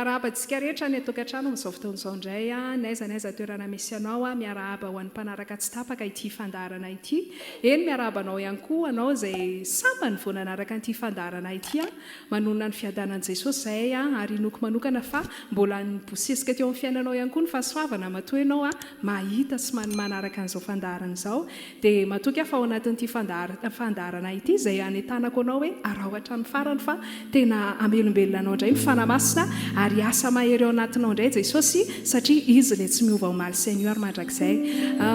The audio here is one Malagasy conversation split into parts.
miarahabantsika rehetra ny atokantrano amin'izao fotoan'izao indray a naizanaiza toerana misy anao a miarahaba ho an'ny mpanaraka tsy tapaka ity fandarana ity eny miarahabanao ihany koa anao izay samba ny voananaraka an'ity fandarana ity a manonona ny fiadanan'i Jesosy izay a ary inoko manokana fa mbola nybosesika teo amin'ny fiainanao ihany koa ny fahasoavana matoa ianao a mahita sy manaraka an'izao fandarana izao dia matoky afa ao anatin'ity fandarana ity izay anetanako anao hoe araohatra ny farany fa tena amelombelona anao indray ny fanamasina ary asa mahery ao anatinao indray Jesosy satria izy ilay tsy miova omaly Seigneur mandrakizay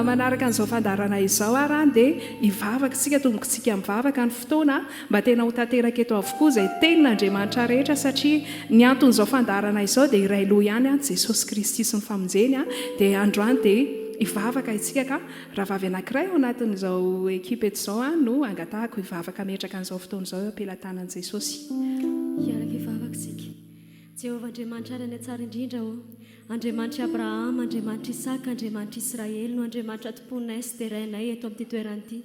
manaraka an'izao fandarana izao ara dia hivavaka sika tombokontsika mivavaka ny fotoana mba tena ho tanteraka eto avokoa izay tenin'Andriamanitra rehetra satria ny anton'izao fandarana izao dia iray loha ihany a Jesosy Kristy sy ny famonjeny a dia androany dia hivavaka itsika ka raha vavy anankiray ao anatin'izao ekipa eto izao a no angatahako hivavaka metraka an'izao fotoana izao ampelantanan'i Jesosy hiaraka hivavaka sika Jehovah Andriamanitra ary ny tsara indrindra o Andriamanitra Abrahama, Andriamanitra Isaka, Andriamanitra Israely no Andriamanitra tomponay sy terenay eto amin'ity toerana ity.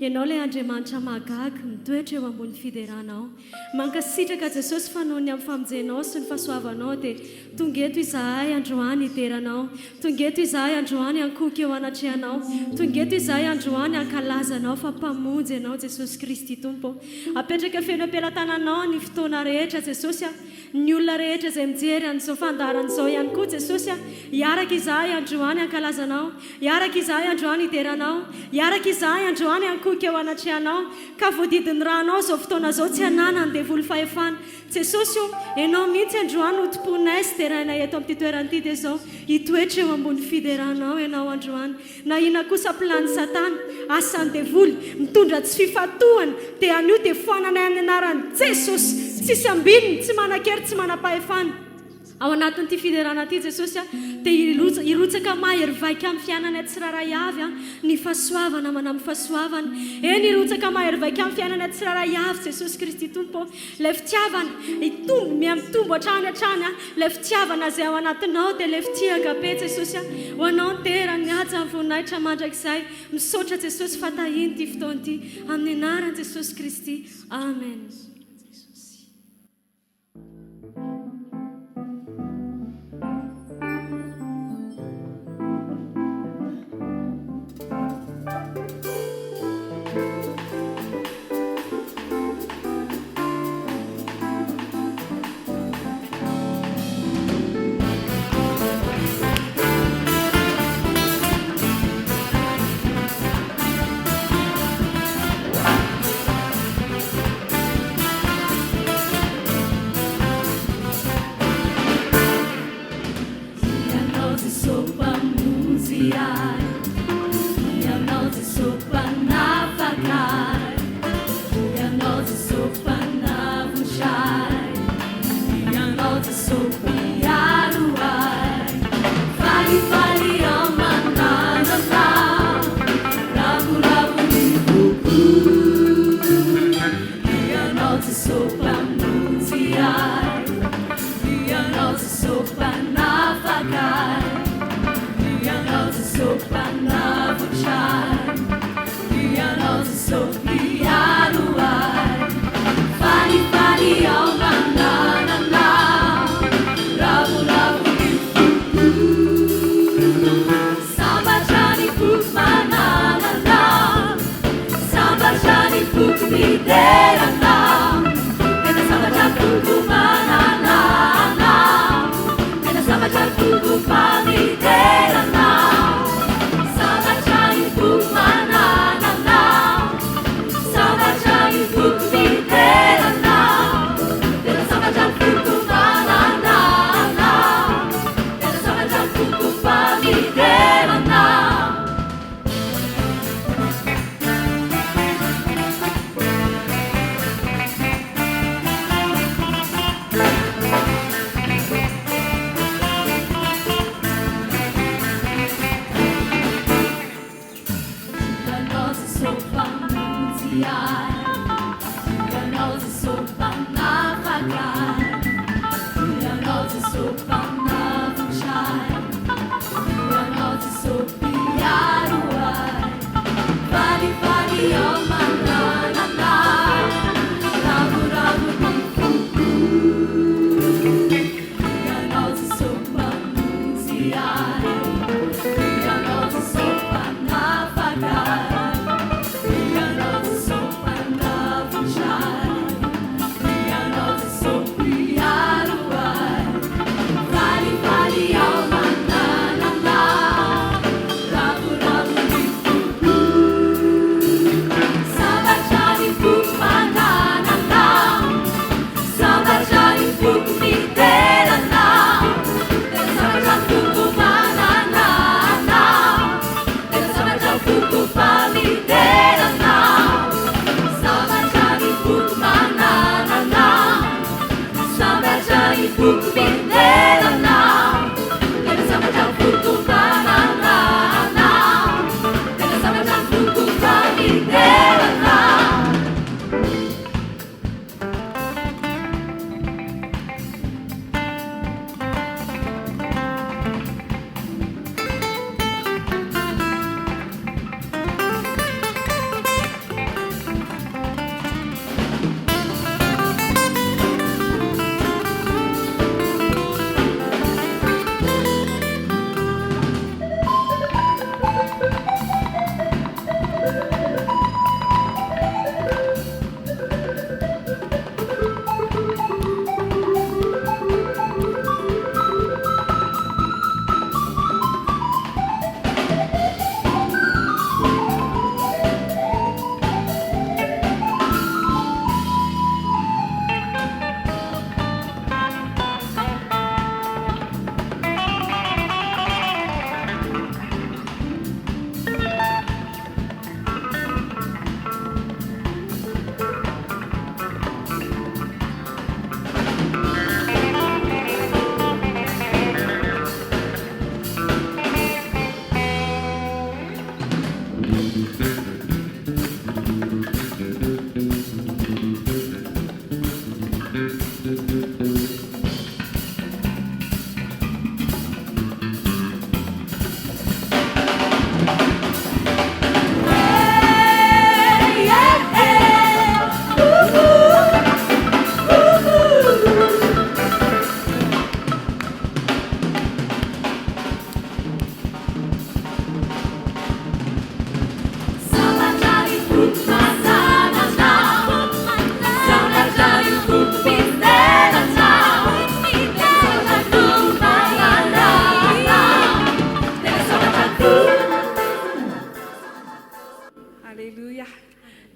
Ianao ilay Andriamanitra mahagaga mitoetra eo ambony fideranao. Mankasitraka Jesosy fa noho ny amin'ny famonjenao sy ny fahasoavanao dia tonga eto izahay androany hiteranao. Tonga eto izahay androany hankoky eo anatrehanao. Tonga eto izahay androany hankalazanao fa mpamonjy ianao Jesosy Kristy Tompo. Apetraka feno ampelantananao ny fotoana rehetra Jesosy ny olona rehetra izay mijery an'izao fandaran'izao ihany koa Jesosy hiaraka izahay androany hankalazanao, hiaraka izahay androany hiteranao, hiaraka izahay androany hankoky eo anatrehanao ka voadidiny ranao izao fotoana izao tsy hananany devoly fahefana Jesosy ianao mihitsy androany ho tomponay sy terainay eto amin'ity toerana ity dia izao hitoetra eo ambony fideranao ianao androany na ina kosa plany Satana asany devoly mitondra tsy fifatohana dia anio dia foanana amin'ny anaran'i Jesosy tsisy ambininy tsy manan-kery tsy manam-pahefana ao anatin'ity fiderana ity Jesosy dia hirotsaka mahery vaika amin'ny fiainana tsy raray avy ny fahasoavana manampy fahasoavana eny hirotsaka mahery vaika amin'ny fiainana tsy raray avy Jesosy Kristy Tompo ilay fitiavana hitombo miamitombo hatrany hatrany ilay fitiavana izay ao anatinao dia ilay fitiaka be Jesosy ho anao ny tera ny haja ny voninahitra mandrakizay misaotra Jesosy fatahiny ity fotoana ity amin'ny anaran'i Jesosy Kristy Amen.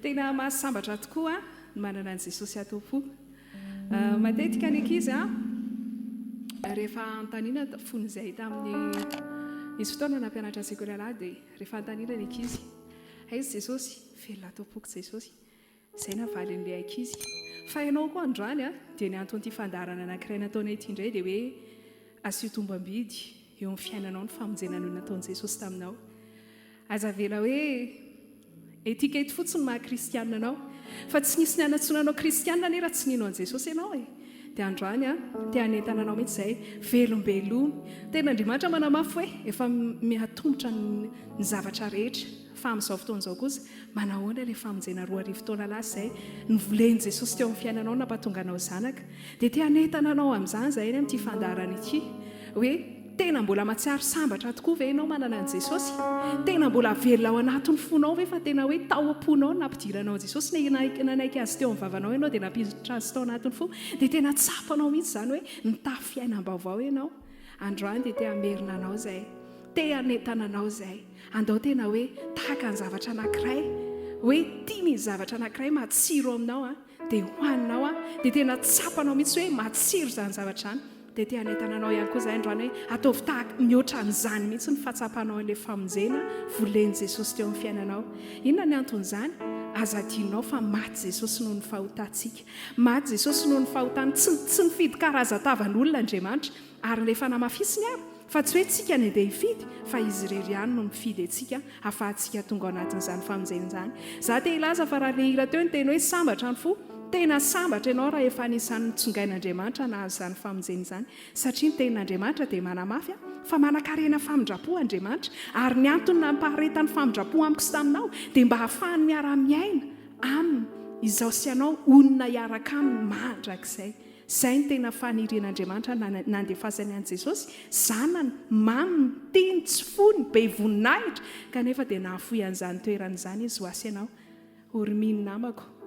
tena mahasambatra tokoa ny manana an' jesosy atompo matetika ny ankizy rehefa antanina fony izay tamin'ny misy fotoana nampianatra sekoly Alahady dia rehefa antanina ny ankizy aizy jesosy velona ataopoko jesosy izay navalin'ilay ankizy fa ianao koa androany dia ny anton'ity fandarana anankiray nataonay ity indray dia hoe asio tombam-bidy eo amin'ny fiainanao ny famonjenana no nataon'i jesosy taminao aza vela hoe etikety fotsiny maha-kristianina anao fa tsy nisy ny anatsonanao kristianina ne raha tsy nino an' jesosy ianao dia androany tia hanentana anao mihitsy izay velombelony tena Andriamanitra manamafy hoe efa mihatombotra ny zavatra rehetra fa amin'izao fotoan'izao kosa manahoana ilay famonjena 2 taona lasa izay novoleny jesosy teo amin'ny fiainanao nampahatonga anao zanaka dia tia hanentana anao amin'izany izay amin'ity fandarana ity hoe tena mbola matsiaro sambatra tokoa ve ianao manana an' jesosy tena mbola velona ao anatin'ny fonao ve fa tena hoe tao am-ponao nampidiranao jesosy nanaiky azy teo amin'ny vavanao ianao dia nampiditra azy tao anatin'ny fo dia tena tsapanao mihitsy izany hoe nitafy fiainam-baovao ianao androany dia tea merina anao izay tea hanentana anao izay andao tena hoe tahaka ny zavatra anankiray hoe tiany zavatra anankiray matsiro aminao dia hoaninao dia tena tsapanao mihitsy hoe matsiro izany zavatra izany dia tia hanentana anao ihany koa izay androany hoe ataovy tahaka mihoatra n'izany mihitsy ny fahatsapanao an'ilay famonjena voleny jesosy teo amin'ny fiainanao inona ny anton'izany azadinao fa maty jesosy noho ny fahotantsika maty jesosy noho ny fahotany tsy nifidy karaza-tavan'olona Andriamanitra ary rehefa namafisiny ary fa tsy hoe tsika ny andeha hifidy fa izy irery ihany no mifidy antsika ahafahantsika tonga ao anatin'izany famonjen'izany za te ilaza fa raha le hira teo ny tena hoe sambatra ny fo tena sambatra ianao raha efa anisan'ny nitsongain'Andriamanitra nahazo izany famonjena izany satria ny tenin'Andriamanitra dia manamafy fa manan-karena famindrapo Andriamanitra ary ny antony nampaharetany famindrapo amiko sy taminao dia mba hahafahany miara-miaina aminy izao sy ianao onona hiaraka aminy mandrakizay izay ny tena fanirian'Andriamanitra nandefasany an' Jesosy zanany maminy tiny tsy fony be voninahitra kanefa dia nahafoy an'izany toeran'izany izy ho asy ianao oryminy namako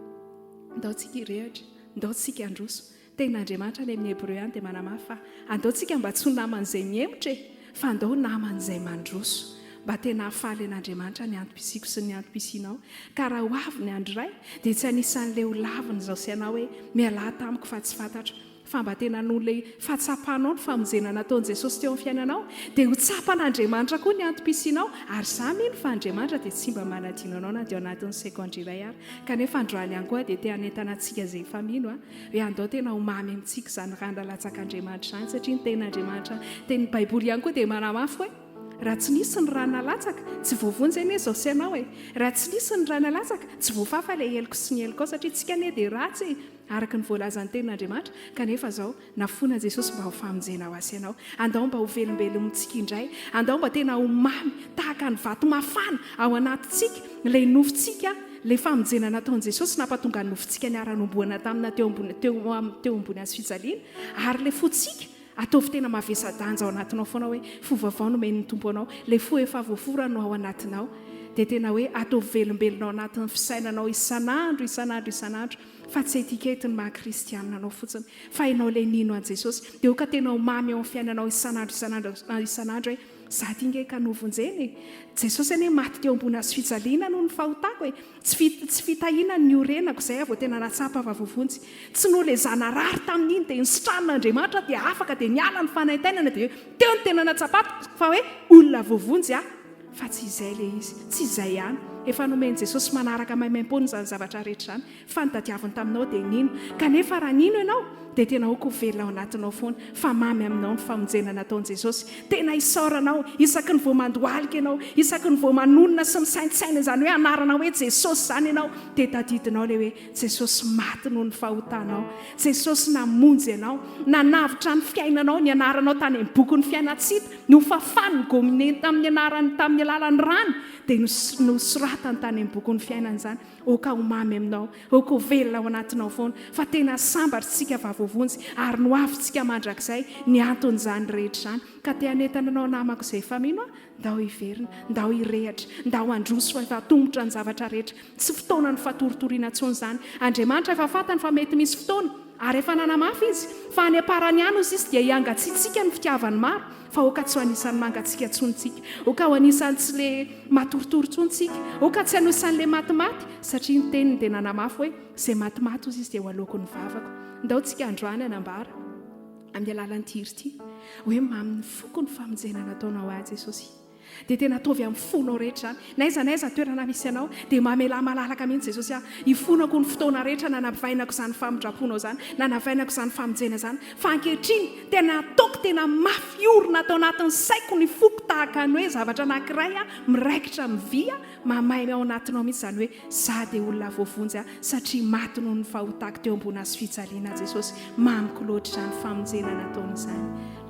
andaontsika irehatra andaontsika androso tenin'Andriamanitra ny amin'ny Hebreo ihany dia manamafy fa andaontsika mba tsy ho naman'izay mihemotra fa andao naman'izay mandroso mba tena hafaly an'Andriamanitra ny antom-pisiko sy ny antom-pisinao ka raha ho avy ny andro iray dia tsy anisan'ilay ho laviny izao sy ianao hoe miala tamiko fa tsy fantatro fa mba tena nolay fatsapanao ny famonjena nataon'i Jesosy teo amin'ny fiainanao dia ho tsapan'Andriamanitra koa ny antom-pisinao ary izany mino fa Andriamanitra dia tsy mba manadino anao na dia anatin'ny sekondra iray ary kanefa androany ihany koa dia te hanentana antsika izay efa mino hoe andao tena ho mamy amintsika izany randralatsak'Andriamanitra izany satria ny tenin'Andriamanitra tenin'ny Baiboly ihany koa dia manamafy hoe raha tsy nisy ny rano nalatsaka tsy voavonjy anie izao sy ianao e raha tsy nisy ny rano nalatsaka tsy voafafa ilay heliko sy ny heliko satria tsika anie dia ratsy araka ny voalazan'ny tenin'Andriamanitra kanefa izao nafona Jesosy mba ho famonjena ho asy ianao andao mba ho velombelontsika indray andao mba tena ho mamy tahaka ny vato mafana ao anatintsika ilay nofontsika ilay famonjena nataon'i Jesosy nampatonga ny nofontsika ny ara-nomboana tamina teo ambony azy fijaliana ary ilay fotsika ataovy tena mavesa-danja ao anatinao foana hoe fovavao no men'ny tompo anao ilay fo efa voafora no ao anatinao dia tena hoe ataovy velombelonao anatin'ny fisainanao isan'andro fa tsy etiketiny maha-kristianina anao fotsiny fa ianao ilay nino an' Jesosy dia ho ka tena ho mamy ao amin'ny fiainanao isan'andro hoe za ty nge ka novonjeny Jesosy anie maty teo ambony azy fijaliana no ny fahotako hoe tsy fitahiana ny orenako izay vao tena natsapa vavovonjy tsy no le zanarary tamin'iny dia nysitran'Andriamanitra dia afaka dia niala ny fanaintainana dia teo ny tena natsapato fa hoe olona vovonjy fa tsy izay le izy tsy izay ihany efa nomeny Jesosy manaraka maimaim-pony izany zavatra rehetra izany fa ny tadiaviny taminao dia nino kanefa raha nino ianao dia tena hoko velona ao anatinao foana fa mamy aminao ny famonjena nataon'i Jesosy tena isaoranao isaky ny vao mandohalika ianao isaky ny vao manonona sy misaintsaina izany hoe anarana hoe Jesosy izany ianao dia tadidinao ilay hoe Jesosy maty noho ny fahotanao Jesosy namonjy ianao nanavitra ny fiainanao ny anaranao tany amin'ny boky ny fiainatsita no fafany ny gomine tamin'ny alalan'ny rano dia nosoratany tany amin'ny boky ny fiainana izany oka ho mamy aminao oka ho velona ao anatinao foana fa tena sambatritsika vavovonjy ary no avintsika mandrakizay ny anton'izany rehetra izany ka te hanentana anao namako izay efa mino ndao hiverina ndao hirehatra ndao handroso efa tongotra ny zavatra rehetra tsy fotoana ny fatoritoriana intsony izany Andriamanitra efa fantany fa mety misy fotoana ary efa nanamafy izy fa any aparany ihany izy dia hiangatsiantsika ny fitiavany maro fa oka tsy ho anisan'ny mangatsika tsontsika oka ho anisan'ny tsy le matoritory tsontsika oka tsy anisan'le matimaty satria ny teniny dia nanamafy hoe izay matimaty ozy izy dia ho alokon'ny vavako ndao tsika androany anambara amin'ny alalan'ity hiri ity hoe mamin'ny foko ny famonjena nataonao ahy Jesosy dia tena ataovy amin'ny fonao rehetra izany naiza toerana misy anao dia mamela malalaka mihitsy Jesosy hifonako ny fotoana rehetra nanavainako izany famondraponao izany nanavainako izany famonjena izany fa ankehitriny tena ataoko tena mafy orona atao anatin'ny saiko ny foko tahaka ny hoe zavatra anankiray miraikitra mivia mamay ao anatinao mihitsy izany hoe za dia olona voavonjy satria maty noho ny fahotako teo ambony azy fijaliana Jesosy mamiko loatra izany famonjena nataony izany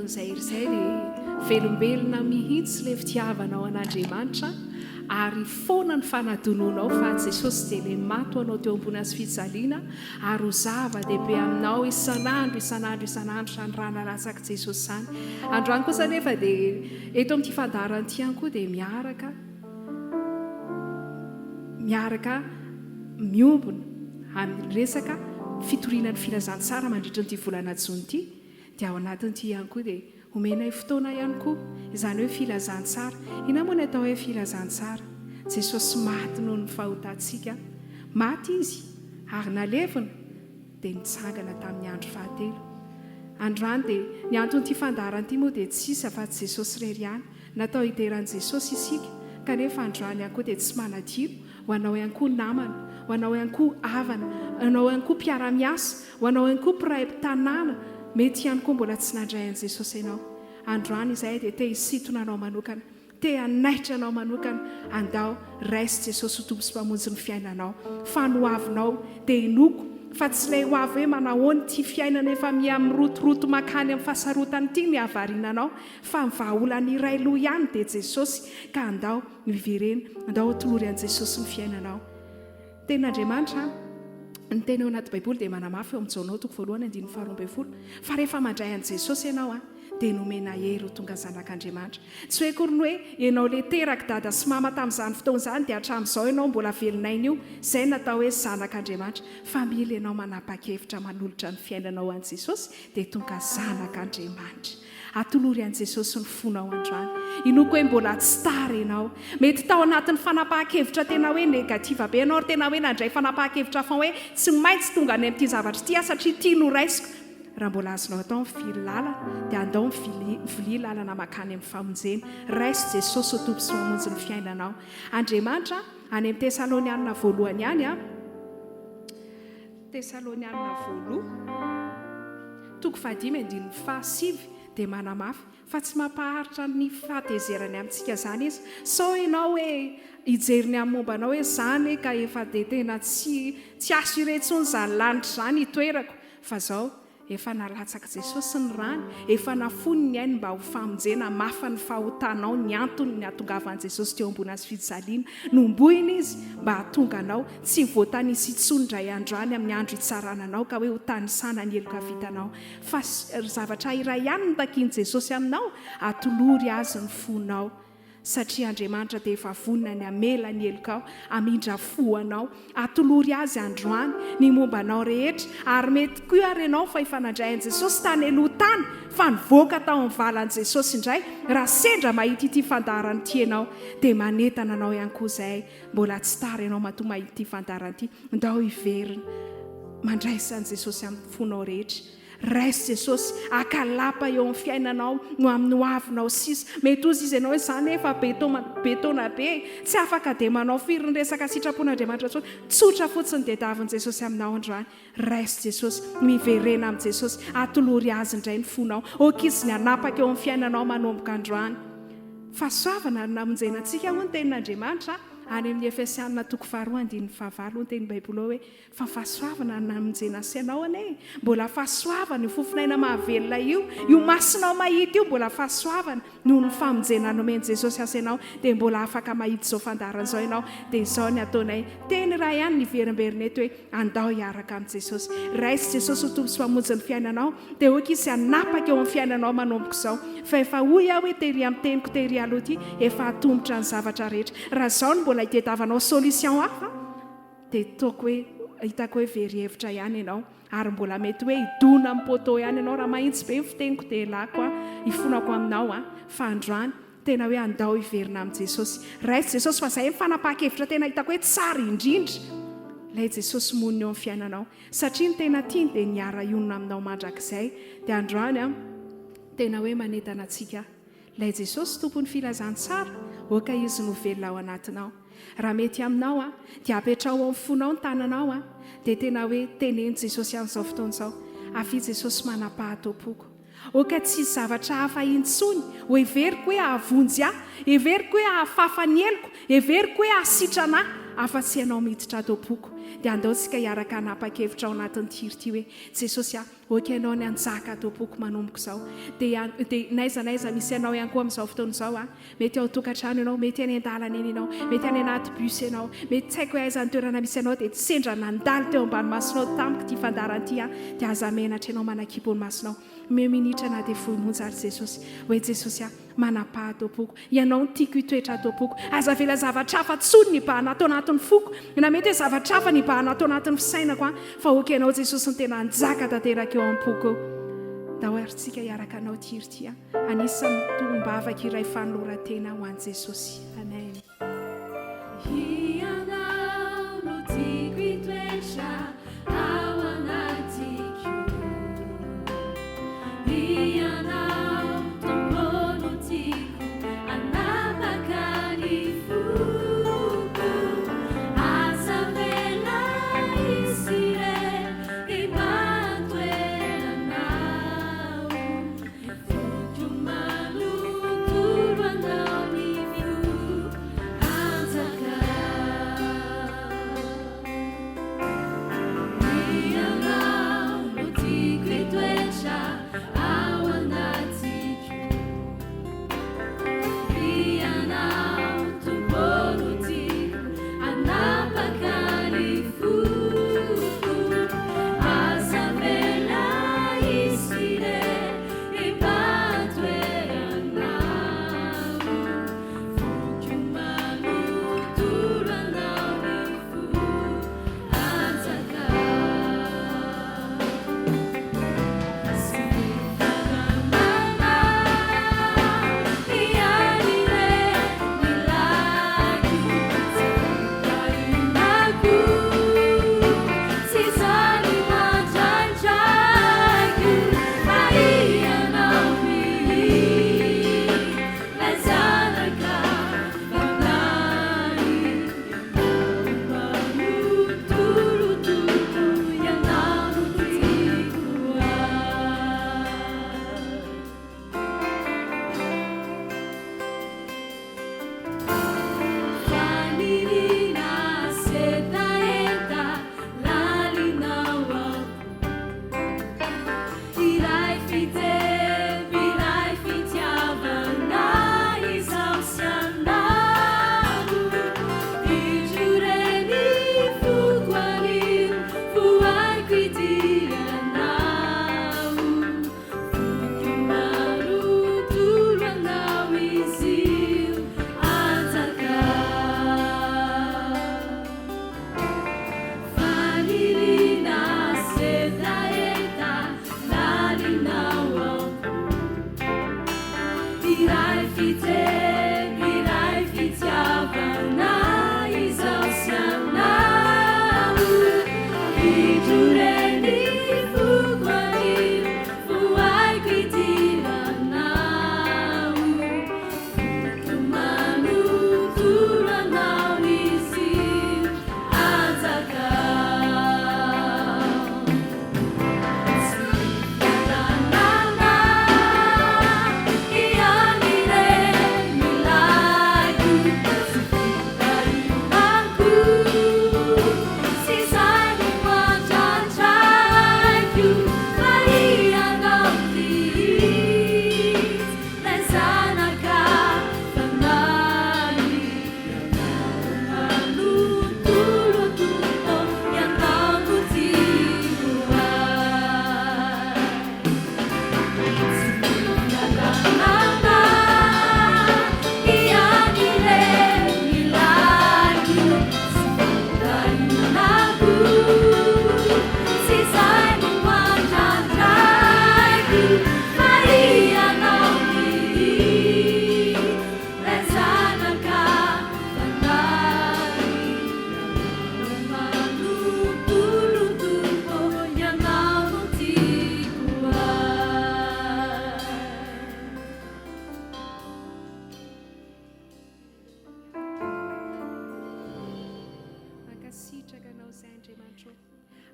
Izay irzay dia velombelona mihitsy le fitiavanao an'Andriamanitra ary foana ny fanadonoanao fa Jesosy dia le mato anao teo ambony azy fijaliana ary ho zava-dehibe aminao isan'andro izany rana ratsaka Jesosy izany. Androany kosa nefa dia eto amin'ity fandaran'ity ihany koa dia miaraka miombona amin'ny resaka fitoriana ny filazantsara mandritra n'ity volana Jona ity. Dia ao anatin'ity ihany koa dia omenay fotoana ihany koa izany hoe filazantsara. Ina moa ny atao hoe filazantsara? Jesosy maty noho ny fahotantsika, maty izy ary nalevina dia nitsangana tamin'ny andro fahatelo. Androany dia ny anton'ity fandaran'ity moa dia tsisy afa-tsy Jesosy irery ihany, natao hideran'i Jesosy isika, kanefa androany ihany koa dia tsy manadiro ho anao ihany koa namana, ho anao ihany koa havana, ho anao ihany koa mpiara-miasa, ho anao ihany koa mpiray-tanàna mety ihany koa mbola tsy nandray an' jesosy ianao androany izay dia te hisitona anao manokana te hanaitra anao manokana andao raisy jesosy ho tompo sy mpamonjy ny fiainanao fa noavinao dia inoko fa tsy ilay hoavy hoe manahoany tia fiainana efa miam'rotoroto makany amin'ny fahasarotany ity ny havarinanao fa mivaolany iray loha ihany dia jesosy ka andao miverena andao hotolory an' jesosy ny fiainanao ten'Andriamanitra ny tena eo anaty baiboly dia manamafy eo amin'ny Jaonao 1:12 fa rehefa mandray an' jesosy ianao dia nomena hery ho tonga zanak'Andriamanitra tsy hoe kory ny hoe ianao le teraka dada sy mama tamin'izany fotoan'izany dia hatramin'izao ianao mbola velinaina io izay natao hoe zanak'Andriamanitra fa mila ianao manapa-kevitra manolotra ny fiainanao an' jesosy dia tonga zanak'Andriamanitra atolory an' jesosy ny fonao androany inoko hoe mbola tsy tara ianao mety tao anatin'ny fanapahan-kevitra tena hoe negativa be ianao ry tena hoe nandray fanapahan-kevitra fa hoe tsy maintsy tonga any amin'ity zavatra ity satria tia no raisiko raha mbola azonao atao mivily lalana dia andao mivily lalana makany amin'ny famonjena raisy jesosy ho tompo sy mamonjy ny fiainanao Andriamanitra any amin'ny Tesalonianina voalohany ihany Tesalonianina voalohany 5:7 dia manamafy fa tsy mampaharitra ny fahatezerany amintsika zany izy sao ianao hoe hijeriny amin'ny mombanao hoe zany ka efa dia tena tsy assuretsony zany lanitra zany hitoerako fa zao efa nalatsaka jesosy ny rany efa nafony ny ainy mba ho famonjena mafa ny fahotanao ny antony ny atongavan'i jesosy teo ambony azy fijaliana nomboiny izy mba hatonga anao tsy voatany isy itsony ndray androany amin'ny andro hitsarananao ka hoe ho tanisana ny eloka vitanao fa zavatra iray ihany ny takiany jesosy aminao atolory azy ny fonao satria Andriamanitra dia efa vonina ny amela ny elokao amindra foanao atolory azy androany ny mombanao rehetra ary mety koa ary ianao fa efa nandray an' jesosy tany aloha tany fa nivoaka tao amin'ny valan'i jesosy indray raha sendra mahita ity fandarany ity ianao dia manentana anao ihany koa izay mbola tsy tara ianao matoa mahita ity fandarany ity ndao hiverina mandraisan'i jesosy amin'ny fonao rehetra raisy jesosy akalapa eo amin'ny fiainanao no amin'ny hoavinao sisa mety ozy izy ianao hoe zany efa betona be tsy afaka dia manao firy ny resaka sitrapon'Andriamanitra tsony tsotra fotsiny dia davin' jesosy aminao androany raisy jesosy miverena amin'i jesosy atolory azy indray ny fonao okizy ny anapaka eo amin'ny fiainanao manomboka androany fahasoavana ny namonjenantsika ho ny tenin'Andriamanitra any amin'ny Efesianina 2:9 ny teny baiboly hoe fa fahasoavana namonjena sy ianao ane mbola fahasoavana io fofinaina mahavelona io masinao mahita io mbola fahasoavana noho ny famonjena nomeny jesosy asa ianao dia mbola afaka mahita izao fandaran'izao ianao dia izao ny ataonay teny raha ihany ny verimberina eto hoe andao hiaraka amin'i jesosy raisy jesosy ho tompo sy mamonjy ny fiainanao dia hoky izy hanapaka eo amin'ny fiainanao manomboka izao fa efa hoy aho hoe tery amin'ny teniko tery aloha ity efa hatombotra ny zavatra rehetra raha izao no mbola itadiavanao solution hafa dia toko hoe hitako hoe very-hevitra ihany ianao ary mbola mety hoe hidona amin'ny poto ihany ianao raha mahitsy be fiteniko dia lako hifonako aminao fa androany tena hoe andao hiverina amin'i jesosy raisy jesosy fa izay mifanapahan-kevitra tena hitako hoe tsara indrindra ilay jesosy monina eo amin'ny fiainanao satria ny tena tiany dia niara-ionina aminao mandrakizay dia androany tena hoe manentana antsika ilay jesosy tompony filazantsara oka izy no velona ao anatinao raha mety aminao dia apetrao ao amin'ny fonao ny tananao dia tena hoe teneny jesosy amin'izao fotoan'izao avy jesosy manam-pahatao-poko oka tsy zavatra hafa intsony ho everiko hoe ahavonjy everiko hoe ahafafa ny eloko everiko hoe ahasitrana afa-tsy ianao miditra atao-poko dia andaontsika hiaraka hanapa-kevitra ao anatin'ny tirity hoe jesosy oka ianao ny anjaka atao-poko manomboka izao dia naizanaiza misy ianao ihany koa amin'izao fotoan'izao mety ao tokantrano ianao mety any an-dalana eny ianao mety any anaty bus ianao mety tsy haiko hoe aizany toerana misy ianao dia sendra nandalo teo ambany masonao tamiko ity fandarany ity dia aza menatra ianao manakipo ny masonao minitra na dia voimonjy ary jesosy hoe jesosy manam-pahatao-poko ianao ny tiako hitoetra atao-poko aza vela zavatra hafa tsony ny bahana atao anatin'ny foko na mety hoe zavatra hafa ny bahana atao anatin'ny fisainako fa oka ianao jesosy ny tena anjaka tanteraka eo amin'ny poko da ho aryntsika hiaraka anao tirity anisan'ny tombavaka iray fanolorantena ho an'i jesosy amen.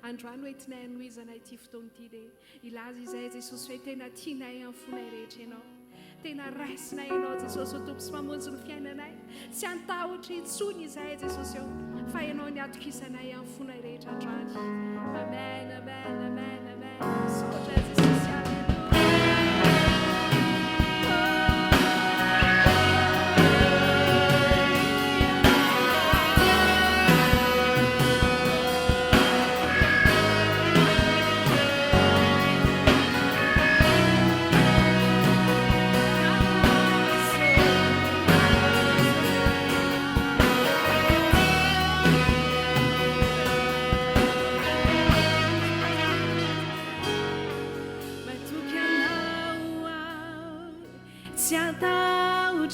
androany hoentinay anoizanay ty fotoanyity dia ilaza izay jesosy hoe tena tianay amin'ny fonay rehetra ianao tena raisinay ianao jesosy ho tompo sy mamonjy ny fiainanay tsy antahotra intsony izay jesosy eo fa ianao ny atokisanay amin'ny fonay rehetra androany amen amen amen amen sotra jesosy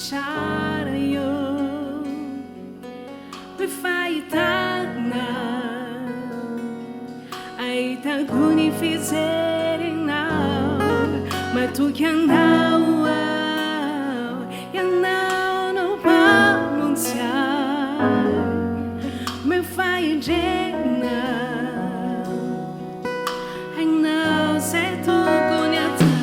tsara io hoe fahitana ahitako ny fijerinao matoky anao ianao no mpamontsy me fahendrena ainao zay tokony atao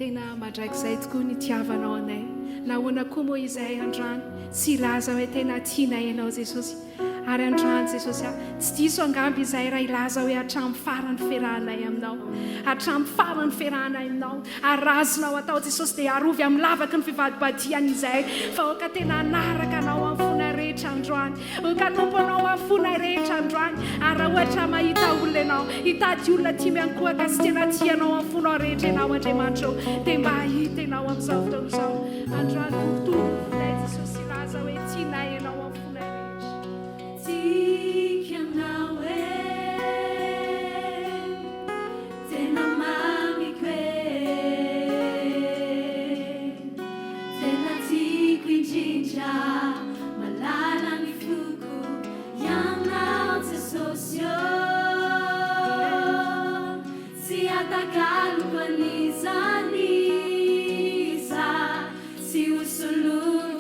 tena mandraikizay tokoa ny tiavanao anay nahoana koa moa izay andrano tsy ilaza hoe tena tianay ianao Jesosy ary andrano Jesosy tsy diso angamby izay raha ilaza hoe hatramin'ny farany ferahanay aminao hatramin'ny farany ferahanay aminao ary razonao atao Jesosy dia arovy amin'ny lavaky ny fivadibadiany izay fa oka tena anaraka anao amin'ny fonay rehetra androany oka tompo anao amin'ny fonay rehetra androany ary raha ohatra mahita olona ianao hitady olona tia miankohaka sy tena tianao amin'ny fonao rehetra ianao Andriamanitra dia mba hita ianao amin'izao fotoana izao androany tontolo ilay Jesosy ilaza hoe tianay ianao amin'ny fonay Atacado com a Nisa, se o solo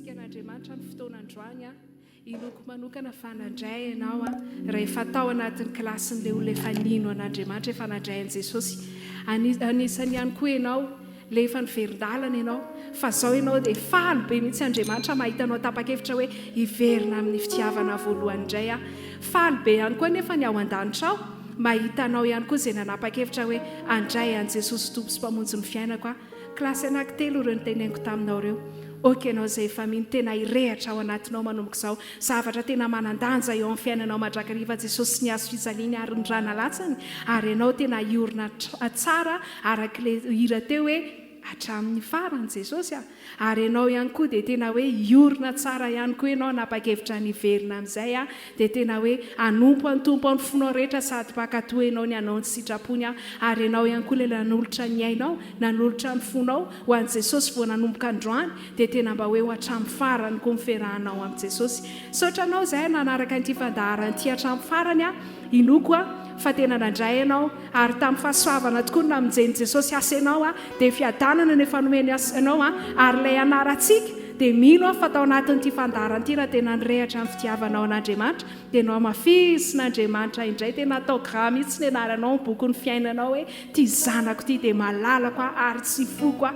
antsika an'Andriamanitra ny fotoanandroany iloko manokana fanandray ianao rehefa tao anatin'ny klasin'le olona efa nino an'Andriamanitra efa nandray an' Jesosy. Anisany ihany koa ianao lefa niverin-dalana ianao fa zao ianao dia faly be mihitsy Andriamanitra mahitanao tapa-kevitra hoe hiverina amin'ny fitiavana voalohany indray faly be ihany koa nefa ny ao an-danitra ao mahitanao ihany koa izay nanapa-kevitra hoe andray an' Jesosy tompo sy mpamonjy ny fiainako klasy anankitelo ireo nyteneniko taminao ireo okenao izay efa mino tena hirehatra ao anatinao manomboka izao zavatra tena manandanja eo amin'ny fiainanao mandrakariva Jesosy ny azo fijaliany ary ny rana latsany ary ianao tena hiorina tsara arak'le hira teo hoe hatramin'ny farany Jesosy ary ianao ihany koa dia tena hoe hiorina tsara ihany koa ianao napakevitra ny verina amin'izay dia tena hoe anompo antompo any fonao rehetra sady pakatoa ianao ny anao ny sitrapony ary ianao ihany koa le nanolotra ny ainao nanolotra ny fonao ho an'i Jesosy vao nanomboka androany dia tena mba hoe ho hatramin'ny farany koa miferahanao amin'i Jesosy sotranao izay nanaraka an'ity fandaharan'ity hatramin'ny farany inoko fa tena nandray ianao ary tamin'ny fahasoavana tokoa namonjeny Jesosy asa ianao dia fiadanana nefa nomeny asa ianao ary ilay anarantsika dia mino fa tao anatin'ity fandaharan'ity raha tena nirehatra amin'ny fitiavanao an'Andriamanitra dia nao mafisy n'Andriamanitra indray tena atao gra mihitsy ny anaranao ny boky ny fiainanao hoe ty zanako ity dia malalako ary tsy foko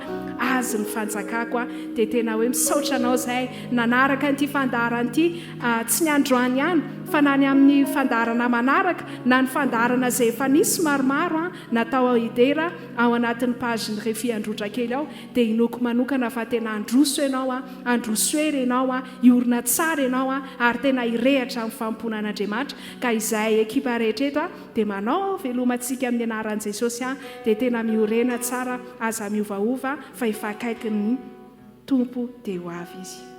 azy ny fanjakako dia tena hoe misaotra anao izay nanaraka n'ity fandaharan'ity tsy ny androany ihany fa na ny amin'ny fandaharana manaraka na ny fandaharana izay efa nisy maromaro natao hidera ao anatin'ny page ny RHEFI Androndrakely ao dia inoko manokana fa tena androso ianao androsoery ianao hiorina tsara ianao ary tena hirehatra amin'ny fampona an'Andriamanitra ka izay ekipa rehetra eto dia manao velomantsika amin'ny anaran'i Jesosy dia tena miorena tsara aza miovaova fa efa akaiky ny tompo dia ho avy izy